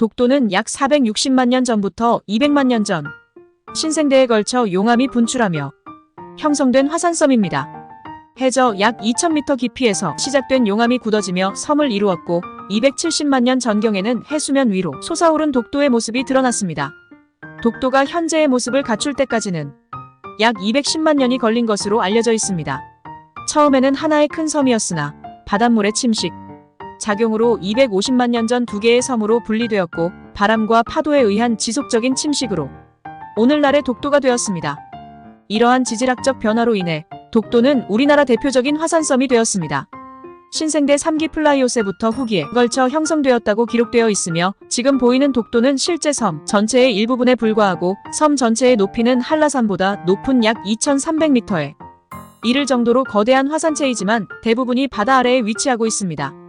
독도는 약 460만 년 전부터 200만 년 전 신생대에 걸쳐 용암이 분출하며 형성된 화산섬입니다. 해저 약 2000m 깊이에서 시작된 용암이 굳어지며 섬을 이루었고 270만 년 전경에는 해수면 위로 솟아오른 독도의 모습이 드러났습니다. 독도가 현재의 모습을 갖출 때까지는 약 210만 년이 걸린 것으로 알려져 있습니다. 처음에는 하나의 큰 섬이었으나 바닷물의 침식 작용으로 250만 년 전 두 개의 섬으로 분리되었고 바람과 파도에 의한 지속적인 침식으로 오늘날의 독도가 되었습니다. 이러한 지질학적 변화로 인해 독도는 우리나라 대표적인 화산섬이 되었습니다. 신생대 3기 플라이오세부터 후기에 걸쳐 형성되었다고 기록되어 있으며 지금 보이는 독도는 실제 섬 전체의 일부분에 불과하고 섬 전체의 높이는 한라산보다 높은 약 2300m에 이를 정도로 거대한 화산체이지만 대부분이 바다 아래에 위치하고 있습니다.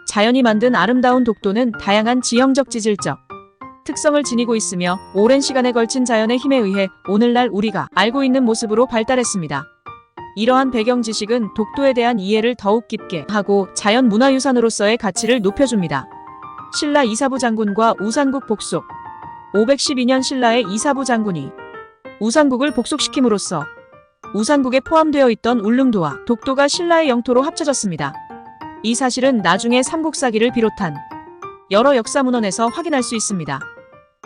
자연이 만든 아름다운 독도는 다양한 지형적 지질적 특성을 지니고 있으며 오랜 시간에 걸친 자연의 힘에 의해 오늘날 우리가 알고 있는 모습으로 발달했습니다. 이러한 배경 지식은 독도에 대한 이해를 더욱 깊게 하고 자연문화유산으로서의 가치를 높여줍니다. 신라 이사부 장군과 우산국 복속 512년 신라의 이사부 장군이 우산국을 복속시킴으로써 우산국에 포함되어 있던 울릉도와 독도가 신라의 영토로 합쳐졌습니다. 이 사실은 나중에 삼국사기를 비롯한 여러 역사문헌에서 확인할 수 있습니다.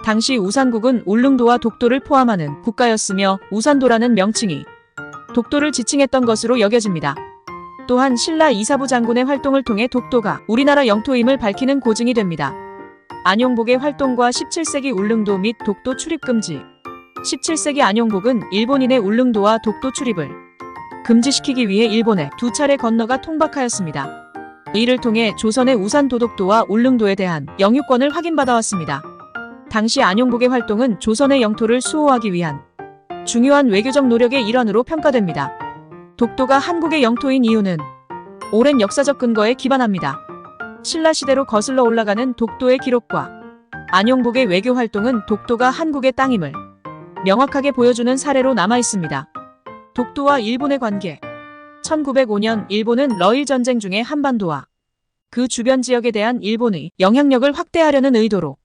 당시 우산국은 울릉도와 독도를 포함하는 국가였으며 우산도라는 명칭이 독도를 지칭했던 것으로 여겨집니다. 또한 신라 이사부 장군의 활동을 통해 독도가 우리나라 영토임을 밝히는 고증이 됩니다. 안용복의 활동과 17세기 울릉도 및 독도 출입 금지 17세기 안용복은 일본인의 울릉도와 독도 출입을 금지시키기 위해 일본에 2차례 건너가 통박하였습니다. 이를 통해 조선의 우산도독도와 울릉도에 대한 영유권을 확인받아왔습니다. 당시 안용복의 활동은 조선의 영토를 수호하기 위한 중요한 외교적 노력의 일환으로 평가됩니다. 독도가 한국의 영토인 이유는 오랜 역사적 근거에 기반합니다. 신라시대로 거슬러 올라가는 독도의 기록과 안용복의 외교 활동은 독도가 한국의 땅임을 명확하게 보여주는 사례로 남아있습니다. 독도와 일본의 관계 1905년 일본은 러일 전쟁 중에 한반도와 그 주변 지역에 대한 일본의 영향력을 확대하려는 의도로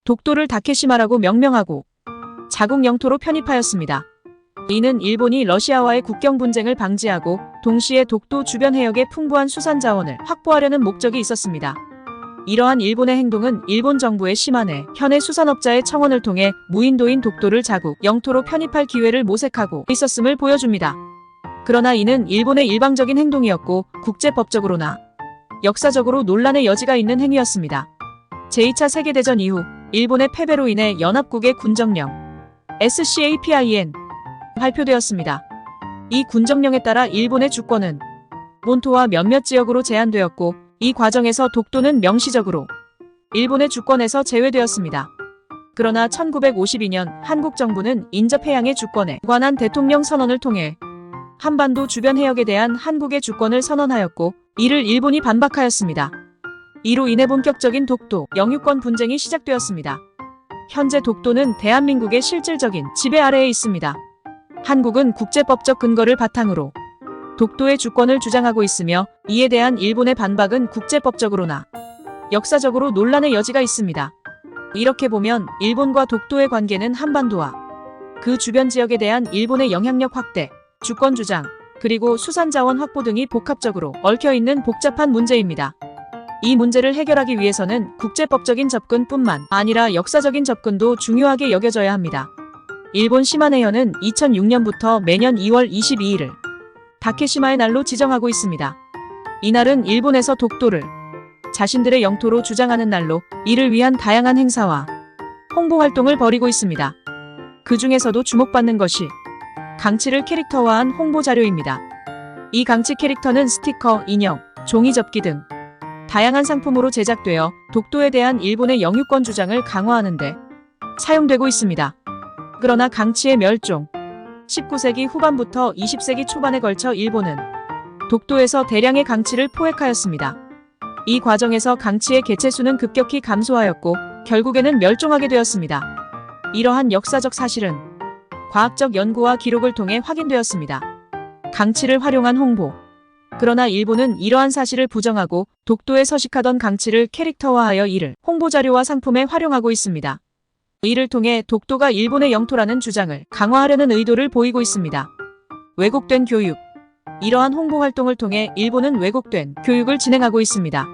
독도를 다케시마라고 명명하고 자국 영토로 편입하였습니다. 이는 일본이 러시아와의 국경 분쟁을 방지하고 동시에 독도 주변 해역의 풍부한 수산 자원을 확보하려는 목적이 있었습니다. 이러한 일본의 행동은 일본 정부의 심한의 현해 수산업자의 청원을 통해 무인도인 독도를 자국 영토로 편입할 기회를 모색하고 있었음을 보여줍니다. 그러나 이는 일본의 일방적인 행동이었고 국제법적으로나 역사적으로 논란의 여지가 있는 행위였습니다. 제2차 세계대전 이후 일본의 패배로 인해 연합국의 군정령 SCAPIN 발표되었습니다. 이 군정령에 따라 일본의 주권은 본토와 몇몇 지역으로 제한되었고 이 과정에서 독도는 명시적으로 일본의 주권에서 제외되었습니다. 그러나 1952년 한국 정부는 인접해양의 주권에 관한 대통령 선언을 통해 한반도 주변 해역에 대한 한국의 주권을 선언하였고 이를 일본이 반박하였습니다. 이로 인해 본격적인 독도 영유권 분쟁이 시작되었습니다. 현재 독도는 대한민국의 실질적인 지배 아래에 있습니다. 한국은 국제법적 근거를 바탕으로 독도의 주권을 주장하고 있으며 이에 대한 일본의 반박은 국제법적으로나 역사적으로 논란의 여지가 있습니다. 이렇게 보면 일본과 독도의 관계는 한반도와 그 주변 지역에 대한 일본의 영향력 확대, 주권 주장, 그리고 수산자원 확보 등이 복합적으로 얽혀있는 복잡한 문제입니다. 이 문제를 해결하기 위해서는 국제법적인 접근뿐만 아니라 역사적인 접근도 중요하게 여겨져야 합니다. 일본 시마네현은 2006년부터 매년 2월 22일을 다케시마의 날로 지정하고 있습니다. 이날은 일본에서 독도를 자신들의 영토로 주장하는 날로 이를 위한 다양한 행사와 홍보 활동을 벌이고 있습니다. 그 중에서도 주목받는 것이 강치를 캐릭터화한 홍보 자료입니다. 이 강치 캐릭터는 스티커, 인형, 종이 접기 등 다양한 상품으로 제작되어 독도에 대한 일본의 영유권 주장을 강화하는 데 사용되고 있습니다. 그러나 강치의 멸종 19세기 후반부터 20세기 초반에 걸쳐 일본은 독도에서 대량의 강치를 포획하였습니다. 이 과정에서 강치의 개체수는 급격히 감소하였고 결국에는 멸종하게 되었습니다. 이러한 역사적 사실은 과학적 연구와 기록을 통해 확인되었습니다. 강치를 활용한 홍보 그러나 일본은 이러한 사실을 부정하고 독도에 서식하던 강치를 캐릭터화하여 이를 홍보자료와 상품에 활용하고 있습니다. 이를 통해 독도가 일본의 영토라는 주장을 강화하려는 의도를 보이고 있습니다. 왜곡된 교육. 이러한 홍보 활동을 통해 일본은 왜곡된 교육을 진행하고 있습니다.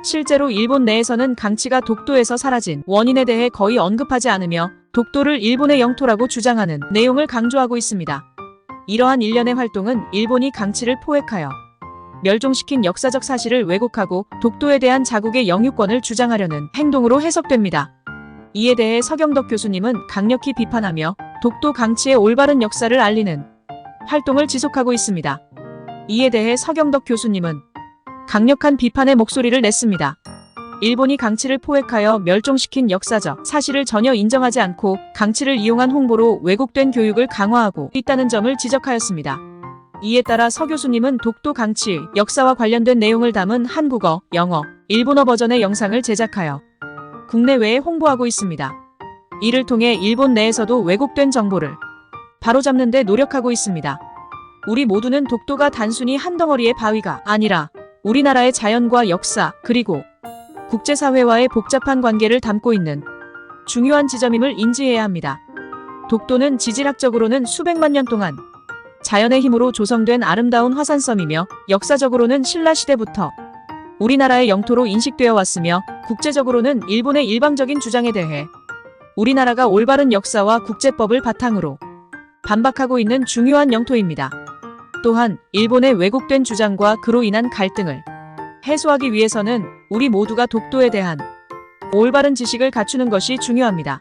실제로 일본 내에서는 강치가 독도에서 사라진 원인에 대해 거의 언급하지 않으며 독도를 일본의 영토라고 주장하는 내용을 강조하고 있습니다. 이러한 일련의 활동은 일본이 강치를 포획하여 멸종시킨 역사적 사실을 왜곡하고 독도에 대한 자국의 영유권을 주장하려는 행동으로 해석됩니다. 이에 대해 서경덕 교수님은 강력히 비판하며 독도 강치의 올바른 역사를 알리는 활동을 지속하고 있습니다. 이에 대해 서경덕 교수님은 강력한 비판의 목소리를 냈습니다. 일본이 강치를 포획하여 멸종시킨 역사적 사실을 전혀 인정하지 않고 강치를 이용한 홍보로 왜곡된 교육을 강화하고 있다는 점을 지적하였습니다. 이에 따라 서 교수님은 독도 강치의 역사와 관련된 내용을 담은 한국어, 영어, 일본어 버전의 영상을 제작하여 국내외에 홍보하고 있습니다. 이를 통해 일본 내에서도 왜곡된 정보를 바로잡는 데 노력하고 있습니다. 우리 모두는 독도가 단순히 한 덩어리의 바위가 아니라 우리나라의 자연과 역사 그리고 국제사회와의 복잡한 관계를 담고 있는 중요한 지점임을 인지해야 합니다. 독도는 지질학적으로는 수백만 년 동안 자연의 힘으로 조성된 아름다운 화산섬이며 역사적으로는 신라시대부터 우리나라의 영토로 인식되어 왔으며 국제적으로는 일본의 일방적인 주장에 대해 우리나라가 올바른 역사와 국제법을 바탕으로 반박하고 있는 중요한 영토입니다. 또한 일본의 왜곡된 주장과 그로 인한 갈등을 해소하기 위해서는 우리 모두가 독도에 대한 올바른 지식을 갖추는 것이 중요합니다.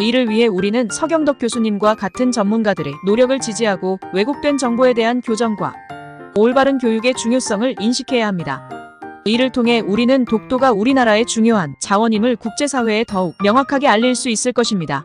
이를 위해 우리는 서경덕 교수님과 같은 전문가들의 노력을 지지하고 왜곡된 정보에 대한 교정과 올바른 교육의 중요성을 인식해야 합니다. 이를 통해 우리는 독도가 우리나라의 중요한 자원임을 국제사회에 더욱 명확하게 알릴 수 있을 것입니다.